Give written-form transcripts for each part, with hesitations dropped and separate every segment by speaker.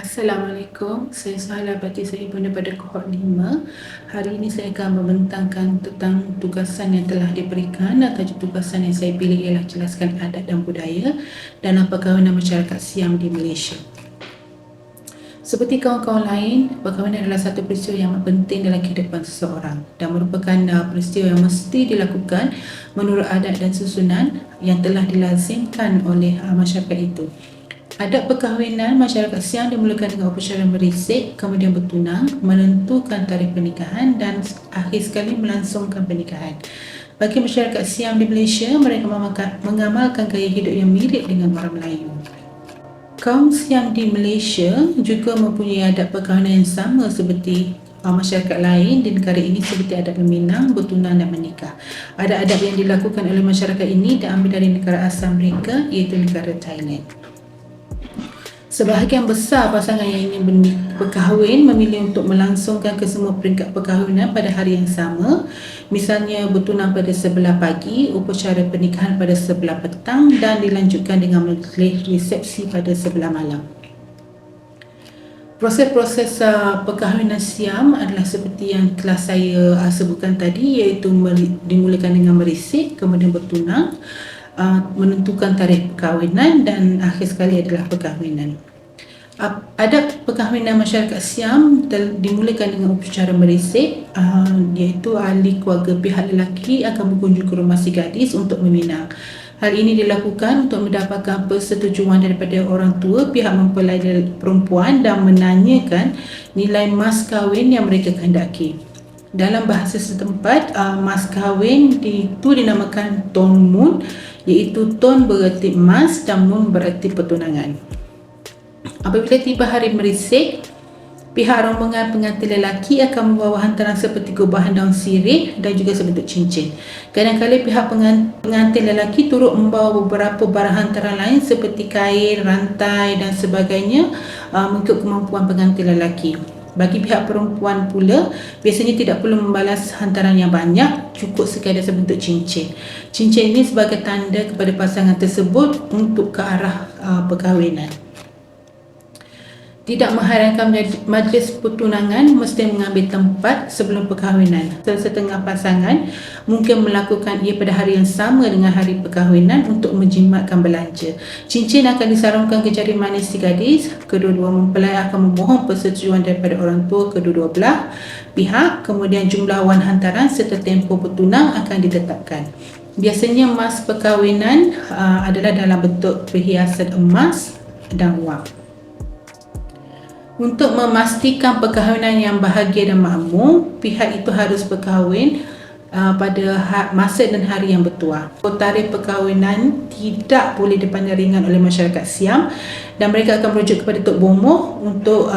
Speaker 1: Assalamualaikum, saya Sahala Bati, saya ibu daripada kohort 5. Hari ini saya akan membentangkan tentang tugasan yang telah diberikan. Tajuk tugasan yang saya pilih ialah jelaskan adat dan budaya dalam perkahwinan masyarakat Siam di Malaysia. Seperti kawan-kawan lain, perkahwinan adalah satu peristiwa yang penting dalam kehidupan seseorang dan merupakan peristiwa yang mesti dilakukan menurut adat dan susunan yang telah dilazimkan oleh masyarakat itu. Adat perkahwinan masyarakat Siam dimulakan dengan upacara merisik, kemudian bertunang, menentukan tarikh pernikahan dan akhir sekali melangsungkan pernikahan. Bagi masyarakat Siam di Malaysia, mereka mengamalkan gaya hidup yang mirip dengan orang Melayu. Kaum Siam di Malaysia juga mempunyai adat perkahwinan yang sama seperti masyarakat lain di negara ini, seperti adat meminang, bertunang dan menikah. Adat-adat yang dilakukan oleh masyarakat ini diambil dari negara asal mereka, iaitu negara Thailand. Sebahagian besar pasangan yang ingin berkahwin memilih untuk melangsungkan kesemua peringkat perkahwinan pada hari yang sama. Misalnya bertunang pada sebelah pagi, upacara pernikahan pada sebelah petang dan dilanjutkan dengan majlis resepsi pada sebelah malam. Proses-proses perkahwinan Siam adalah seperti yang telah saya sebutkan tadi, iaitu dimulakan dengan merisik, kemudian bertunang, menentukan tarikh perkahwinan dan akhir sekali adalah perkahwinan. Adat perkahwinan masyarakat Siam dimulakan dengan upacara merisik, iaitu ahli keluarga pihak lelaki akan berkunjung ke rumah si gadis untuk meminang. Hal ini dilakukan untuk mendapatkan persetujuan daripada orang tua pihak mempelai perempuan dan menanyakan nilai mas kahwin yang mereka kehendaki. Dalam bahasa setempat, mas kahwin itu dinamakan Ton Mun, iaitu Ton bererti emas dan Mun bererti pertunangan. Apabila tiba hari merisik, pihak rombongan pengantin lelaki akan membawa hantaran seperti gubahan daun sirih dan juga sebentuk cincin. Kadang-kadang pihak pengantin lelaki turut membawa beberapa barang hantaran lain seperti kain, rantai dan sebagainya mengikut kemampuan pengantin lelaki. Bagi pihak perempuan pula, biasanya tidak perlu membalas hantaran yang banyak, cukup sekadar sebentuk cincin. Cincin ini sebagai tanda kepada pasangan tersebut untuk ke arah perkahwinan. Tidak mengharankan majlis pertunangan mesti mengambil tempat sebelum perkahwinan. Setengah pasangan mungkin melakukan ia pada hari yang sama dengan hari perkahwinan untuk menjimatkan belanja. Cincin akan disarungkan ke jari manis si gadis. Kedua-dua mempelai akan memohon persetujuan daripada orang tua kedua-dua belah pihak. Kemudian jumlah wan hantaran serta tempoh bertunang akan ditetapkan. Biasanya mas perkahwinan adalah dalam bentuk perhiasan emas dan wang. Untuk memastikan perkahwinan yang bahagia dan makmur, pihak itu harus berkahwin pada masa dan hari yang bertuah. Tarikh perkahwinan tidak boleh dipandang ringan oleh masyarakat Siam dan mereka akan merujuk kepada Tok Bomoh untuk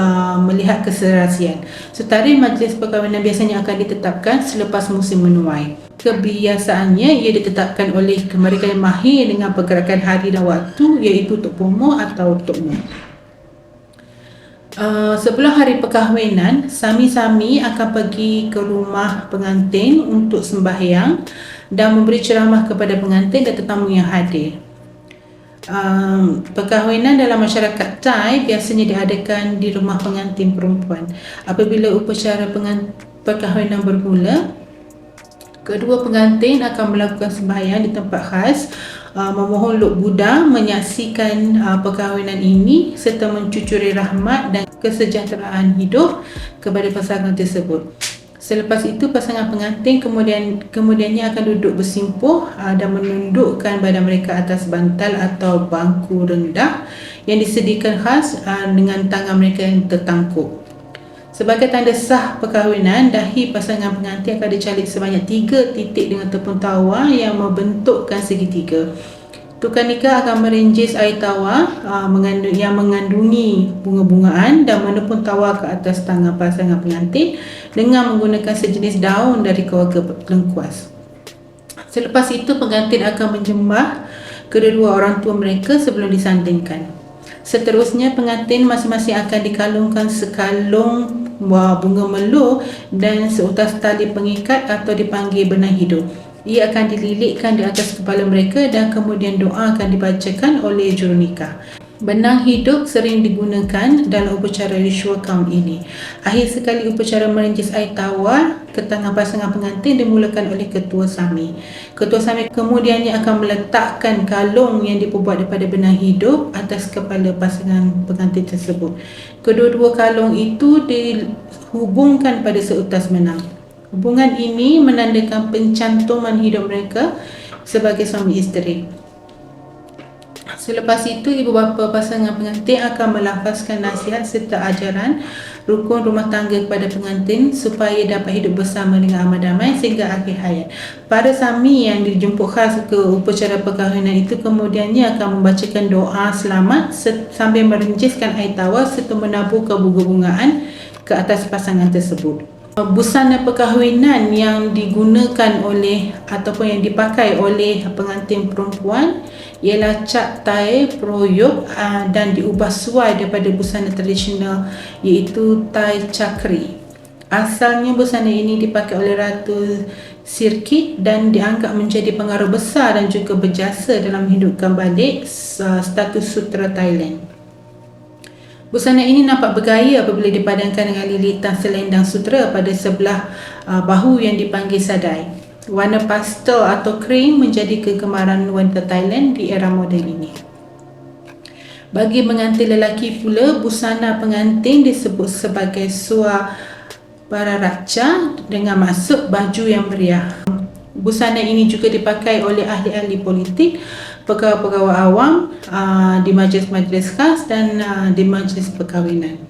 Speaker 1: melihat keserasian. Tarikh majlis perkahwinan biasanya akan ditetapkan selepas musim menuai. Kebiasaannya ia ditetapkan oleh mereka yang mahir dengan pergerakan hari dan waktu, iaitu Tok Bomoh atau Tok Mun. Sebelum hari perkahwinan, sami-sami akan pergi ke rumah pengantin untuk sembahyang dan memberi ceramah kepada pengantin dan tetamu yang hadir. Perkahwinan dalam masyarakat Thai biasanya diadakan di rumah pengantin perempuan. Apabila upacara perkahwinan bermula, kedua pengantin akan melakukan sembahyang di tempat khas, memohon Lok Buddha menyaksikan perkahwinan ini serta mencucuri rahmat dan kesejahteraan hidup kepada pasangan tersebut. Selepas itu, pasangan pengantin kemudiannya akan duduk bersimpuh dan menundukkan badan mereka atas bantal atau bangku rendah yang disediakan khas dengan tangan mereka yang tertangkup. Sebagai tanda sah perkahwinan, dahi pasangan pengantin akan dicalik sebanyak 3 titik dengan tepung tawar yang membentukkan segitiga. Tukar nikah akan merinjis air tawar yang mengandungi bunga-bungaan dan menepun tawar ke atas tangan pasangan pengantin dengan menggunakan sejenis daun dari keluarga lengkuas. Selepas itu, pengantin akan menjembah kedua-dua orang tua mereka sebelum disandingkan. Seterusnya, pengantin masing-masing akan dikalungkan sekalung bunga melur dan seutas tali pengikat atau dipanggil benang hidup. Ia akan dililitkan di atas kepala mereka dan kemudian doa akan dibacakan oleh jurunikah. Benang hidup sering digunakan dalam upacara ritual kaum ini. Akhir sekali upacara merincis air tawar ke tangan pasangan pengantin dimulakan oleh ketua sami. Ketua sami kemudiannya akan meletakkan kalung yang diperbuat daripada benang hidup atas kepala pasangan pengantin tersebut. Kedua-dua kalung itu dihubungkan pada seutas benang. Hubungan ini menandakan pencantuman hidup mereka sebagai suami isteri. Selepas itu, ibu bapa pasangan pengantin akan melafazkan nasihat serta ajaran rukun rumah tangga kepada pengantin supaya dapat hidup bersama dengan aman damai sehingga akhir hayat. Para sami yang dijemput khas ke upacara perkahwinan itu kemudiannya akan membacakan doa selamat sambil merenciskan air tawar serta menabur bunga-bungaan ke atas pasangan tersebut. Busana perkahwinan yang digunakan oleh ataupun yang dipakai oleh pengantin perempuan ialah cap tai proyok dan diubah suai daripada busana tradisional iaitu tai cakri. Asalnya busana ini dipakai oleh Ratu Sirkit dan dianggap menjadi pengaruh besar dan juga berjasa dalam menghidupkan balik status sutera Thailand. Busana ini nampak bergaya apabila dipadankan dengan lilitan selendang sutera pada sebelah bahu yang dipanggil sadai. Warna pastel atau krim menjadi kegemaran wanita Thailand di era moden ini. Bagi pengantin lelaki pula, busana pengantin disebut sebagai sua bararaca dengan maksud baju yang meriah. Busana ini juga dipakai oleh ahli-ahli politik, pegawai-pegawai awam di majlis-majlis khas dan di majlis perkahwinan.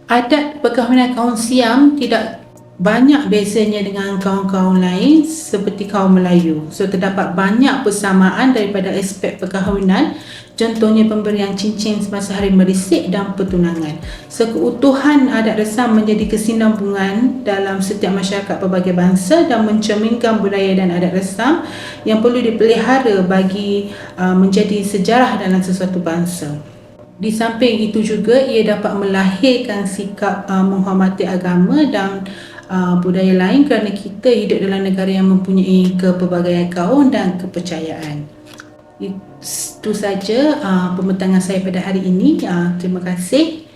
Speaker 1: Adat perkahwinan kaum Siam tidak banyak bezanya dengan kaum-kaum lain seperti kaum Melayu. So terdapat banyak persamaan daripada aspek perkahwinan, contohnya pemberian cincin semasa hari merisik dan pertunangan. So keutuhan adat resam menjadi kesinambungan dalam setiap masyarakat pelbagai bangsa dan mencerminkan budaya dan adat resam yang perlu dipelihara bagi menjadi sejarah dalam sesuatu bangsa. Di samping itu juga ia dapat melahirkan sikap menghormati agama dan budaya lain kerana kita hidup dalam negara yang mempunyai kepelbagaian kaum dan kepercayaan. Itu saja pembentangan saya pada hari ini. Terima kasih.